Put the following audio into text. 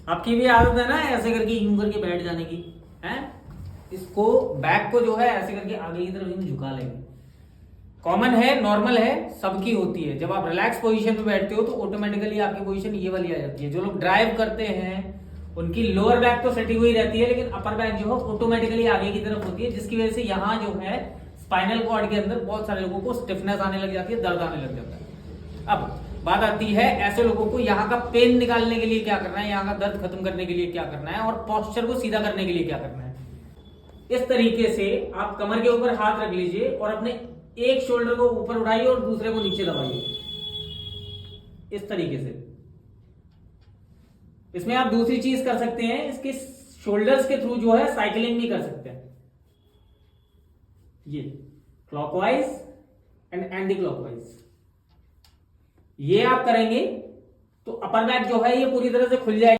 आपकी भी आदत है ना ऐसे करके यूं करके बैठ जाने की, है? इसको बैक को जो है ऐसे करके आगे की तरफ यूं झुका लेंगे। कॉमन है, नॉर्मल है, सबकी होती है। जब आप रिलैक्स पोजीशन में बैठते हो तो ऑटोमेटिकली आपकी पोजीशन ये वाली आ जाती है। जो लोग ड्राइव करते हैं उनकी लोअर बैक तो सटी हुई रहती है, लेकिन अपर बैक जो है ऑटोमेटिकली आगे की तरफ होती है, जिसकी वजह से यहाँ जो है स्पाइनल कॉर्ड के अंदर बहुत सारे लोगों को स्टिफनेस आने लग जाती है, दर्द आने लग जाता है। अब बात आती है ऐसे लोगों को यहाँ का पेन निकालने के लिए क्या करना है, यहाँ का दर्द खत्म करने के लिए क्या करना है, और पोस्चर को सीधा करने के लिए क्या करना है। इस तरीके से आप कमर के ऊपर हाथ रख लीजिए और अपने एक शोल्डर को ऊपर उठाइए और दूसरे को नीचे दबाइए, इस तरीके से। इसमें आप दूसरी चीज कर सकते हैं, इसके शोल्डर्स के थ्रू जो है साइकिलिंग भी कर सकते हैं। ये क्लॉकवाइज एंड एंटी क्लॉकवाइज ये आप करेंगे तो अपर बैक जो है ये पूरी तरह से खुल जाएगी।